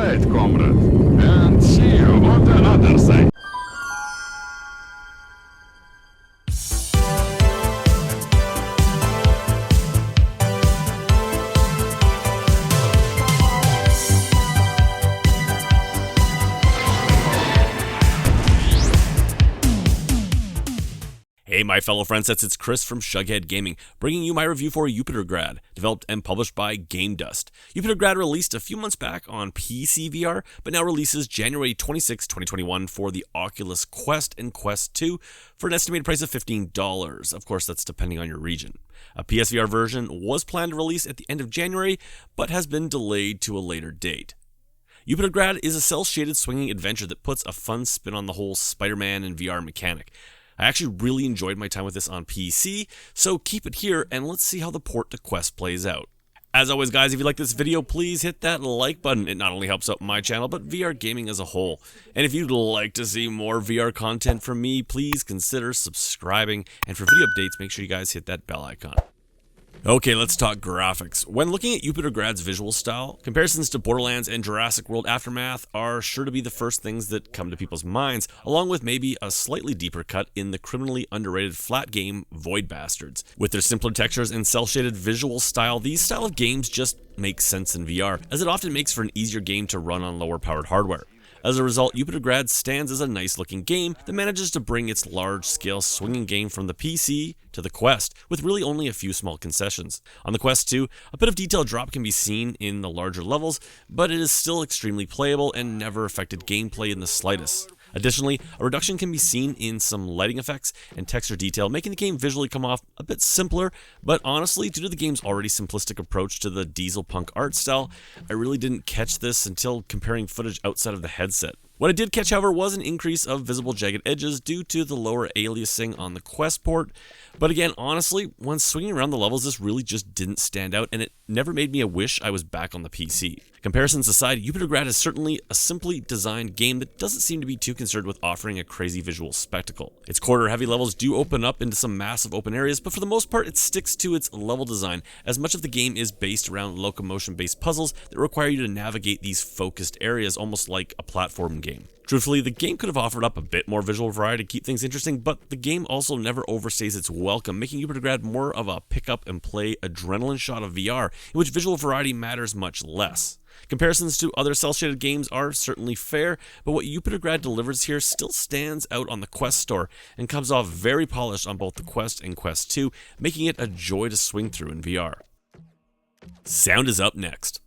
right, comrade. And see you on the other side. Hey my fellow friendsets, it's Chris from Shughead Gaming, bringing you my review for Yupitergrad, developed and published by Game Dust. Yupitergrad released a few months back on PC VR, but now releases January 26, 2021 for the Oculus Quest and Quest 2 for an estimated price of $15. Of course, that's depending on your region. A PSVR version was planned to release at the end of January, but has been delayed to a later date. Yupitergrad is a cel-shaded swinging adventure that puts a fun spin on the whole Spider-Man and VR mechanic. I actually really enjoyed my time with this on PC, so keep it here and let's see how the port to Quest plays out. As always guys, if you like this video, please hit that like button. It not only helps out my channel, but VR gaming as a whole. And if you'd like to see more VR content from me, please consider subscribing. And for video updates, make sure you guys hit that bell icon. Okay, let's talk graphics. When looking at Yupitergrad's visual style, comparisons to Borderlands and Jurassic World Aftermath are sure to be the first things that come to people's minds, along with maybe a slightly deeper cut in the criminally underrated flat game Void Bastards. With their simpler textures and cel-shaded visual style, these style of games just make sense in VR, as it often makes for an easier game to run on lower powered hardware. As a result, Yupitergrad stands as a nice looking game that manages to bring its large scale swinging game from the PC to the Quest, with really only a few small concessions. On the Quest 2, a bit of detail drop can be seen in the larger levels, but it is still extremely playable and never affected gameplay in the slightest. Additionally, a reduction can be seen in some lighting effects and texture detail, making the game visually come off a bit simpler, but honestly, due to the game's already simplistic approach to the diesel punk art style, I really didn't catch this until comparing footage outside of the headset. What I did catch, however, was an increase of visible jagged edges due to the lower aliasing on the Quest port, but again, honestly, when swinging around the levels, this really just didn't stand out, and it never made me wish I was back on the PC. Comparisons aside, Yupitergrad is certainly a simply designed game that doesn't seem to be too concerned with offering a crazy visual spectacle. Its quarter-heavy levels do open up into some massive open areas, but for the most part, it sticks to its level design, as much of the game is based around locomotion-based puzzles that require you to navigate these focused areas, almost like a platform game. Truthfully, the game could have offered up a bit more visual variety to keep things interesting, but the game also never overstays its welcome, making Yupitergrad more of a pick-up-and-play adrenaline shot of VR, in which visual variety matters much less. Comparisons to other cel-shaded games are certainly fair, but what Yupitergrad delivers here still stands out on the Quest store and comes off very polished on both the Quest and Quest 2, making it a joy to swing through in VR. Sound is up next.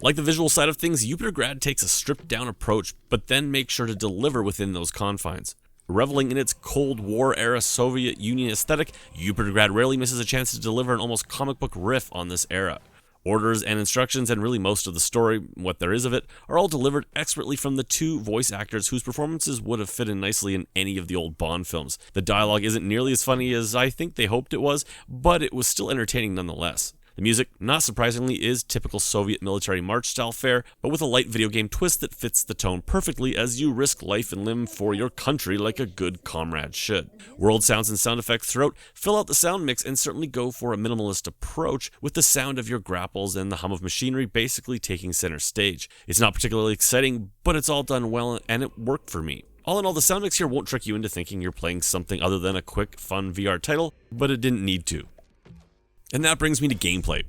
Like the visual side of things, Yupitergrad takes a stripped-down approach, but then makes sure to deliver within those confines. Reveling in its Cold War-era Soviet Union aesthetic, Yupitergrad rarely misses a chance to deliver an almost comic book riff on this era. Orders and instructions, and really most of the story, what there is of it, are all delivered expertly from the two voice actors whose performances would have fit in nicely in any of the old Bond films. The dialogue isn't nearly as funny as I think they hoped it was, but it was still entertaining nonetheless. The music, not surprisingly, is typical Soviet military march style fare, but with a light video game twist that fits the tone perfectly as you risk life and limb for your country like a good comrade should. World sounds and sound effects throughout fill out the sound mix and certainly go for a minimalist approach, with the sound of your grapples and the hum of machinery basically taking center stage. It's not particularly exciting, but it's all done well and it worked for me. All in all, the sound mix here won't trick you into thinking you're playing something other than a quick, fun VR title, but it didn't need to. And that brings me to gameplay.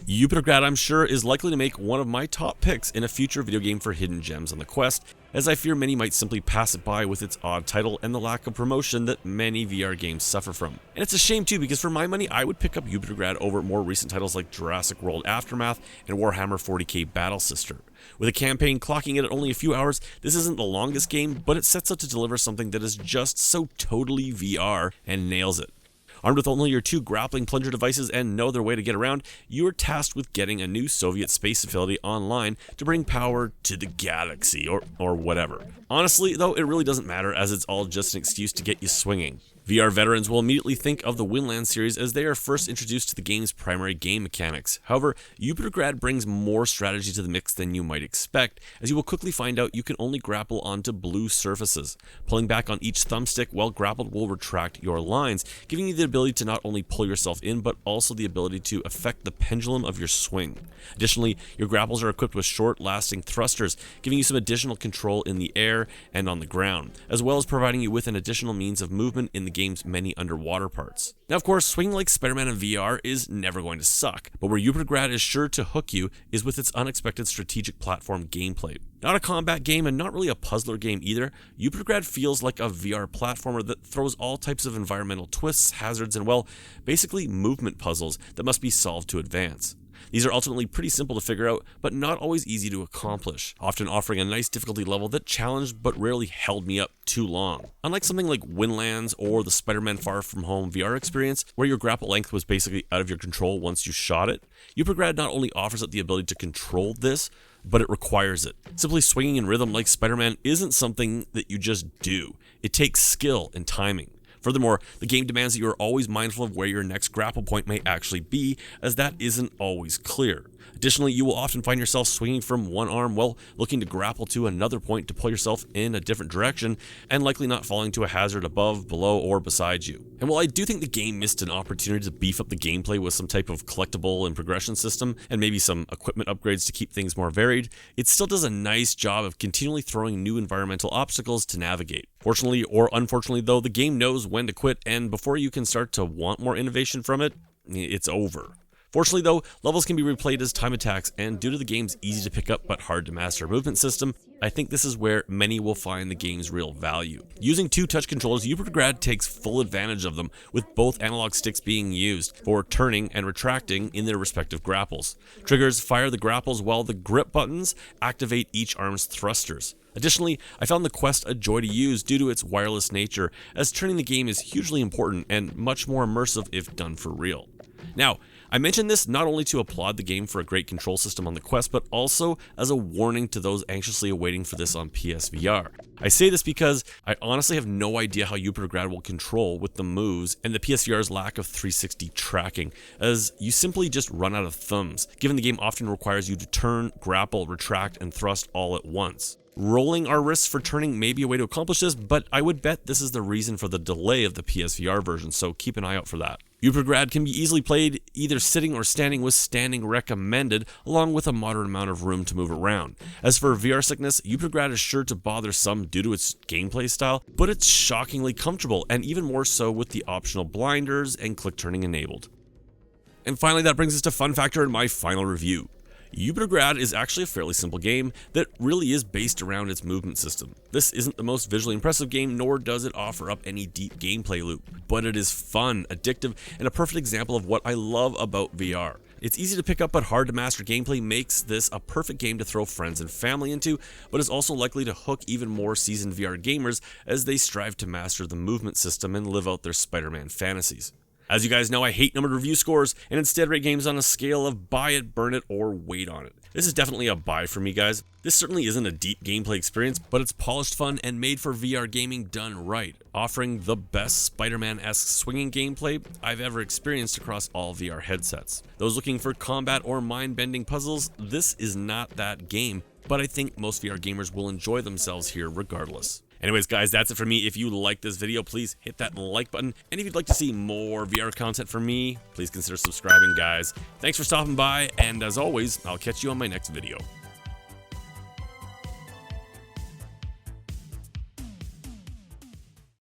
Yupitergrad, I'm sure, is likely to make one of my top picks in a future video game for hidden gems on the Quest, as I fear many might simply pass it by with its odd title and the lack of promotion that many VR games suffer from. And it's a shame too, because for my money, I would pick up Yupitergrad over more recent titles like Jurassic World Aftermath and Warhammer 40k Battle Sister. With a campaign clocking in at only a few hours, this isn't the longest game, but it sets out to deliver something that is just so totally VR and nails it. Armed with only your 2 grappling plunger devices and no other way to get around, you are tasked with getting a new Soviet space facility online to bring power to the galaxy, or whatever. Honestly, though, it really doesn't matter, as it's all just an excuse to get you swinging. VR veterans will immediately think of the Winland series, as they are first introduced to the game's primary game mechanics. However, Yupitergrad brings more strategy to the mix than you might expect, as you will quickly find out you can only grapple onto blue surfaces. Pulling back on each thumbstick while grappled will retract your lines, giving you the ability to not only pull yourself in, but also the ability to affect the pendulum of your swing. Additionally, your grapples are equipped with short-lasting thrusters, giving you some additional control in the air and on the ground, as well as providing you with an additional means of movement in the game's many underwater parts. Now, of course, swinging like Spider-Man in VR is never going to suck, but where Yupitergrad is sure to hook you is with its unexpected strategic platform gameplay. Not a combat game and not really a puzzler game either, Yupitergrad feels like a VR platformer that throws all types of environmental twists, hazards, and, well, basically movement puzzles that must be solved to advance. These are ultimately pretty simple to figure out, but not always easy to accomplish, often offering a nice difficulty level that challenged but rarely held me up too long. Unlike something like Winlands or the Spider-Man Far From Home VR experience, where your grapple length was basically out of your control once you shot it, Yupitergrad not only offers it the ability to control this, but it requires it. Simply swinging in rhythm like Spider-Man isn't something that you just do. It takes skill and timing. Furthermore, the game demands that you are always mindful of where your next grapple point may actually be, as that isn't always clear. Additionally, you will often find yourself swinging from one arm while looking to grapple to another point to pull yourself in a different direction, and likely not falling to a hazard above, below, or beside you. And while I do think the game missed an opportunity to beef up the gameplay with some type of collectible and progression system, and maybe some equipment upgrades to keep things more varied, it still does a nice job of continually throwing new environmental obstacles to navigate. Fortunately or unfortunately though, the game knows when to quit, and before you can start to want more innovation from it, it's over. Fortunately though, levels can be replayed as time attacks, and due to the game's easy to pick up but hard to master movement system, I think this is where many will find the game's real value. Using 2 touch controllers, Yupitergrad takes full advantage of them, with both analog sticks being used for turning and retracting in their respective grapples. Triggers fire the grapples while the grip buttons activate each arm's thrusters. Additionally, I found the Quest a joy to use due to its wireless nature, as turning the game is hugely important and much more immersive if done for real. Now, I mention this not only to applaud the game for a great control system on the Quest, but also as a warning to those anxiously awaiting for this on PSVR. I say this because I honestly have no idea how Yupitergrad will control with the moves and the PSVR's lack of 360 tracking, as you simply just run out of thumbs, given the game often requires you to turn, grapple, retract, and thrust all at once. Rolling our wrists for turning may be a way to accomplish this, but I would bet this is the reason for the delay of the PSVR version, so keep an eye out for that. Yupitergrad can be easily played either sitting or standing, with standing recommended, along with a moderate amount of room to move around. As for VR sickness, Yupitergrad is sure to bother some due to its gameplay style, but it's shockingly comfortable, and even more so with the optional blinders and click turning enabled. And finally, that brings us to fun factor in my final review. Yupitergrad is actually a fairly simple game that really is based around its movement system. This isn't the most visually impressive game, nor does it offer up any deep gameplay loop, but it is fun, addictive, and a perfect example of what I love about VR. Its easy to pick up but hard to master gameplay makes this a perfect game to throw friends and family into, but is also likely to hook even more seasoned VR gamers as they strive to master the movement system and live out their Spider-Man fantasies. As you guys know, I hate numbered review scores, and instead rate games on a scale of buy it, burn it, or wait on it. This is definitely a buy for me, guys. This certainly isn't a deep gameplay experience, but it's polished fun and made for VR gaming done right, offering the best Spider-Man-esque swinging gameplay I've ever experienced across all VR headsets. Those looking for combat or mind-bending puzzles, this is not that game, but I think most VR gamers will enjoy themselves here regardless. Anyways, guys, that's it for me. If you like this video, please hit that like button. And if you'd like to see more VR content from me, please consider subscribing, guys. Thanks for stopping by, and as always, I'll catch you on my next video.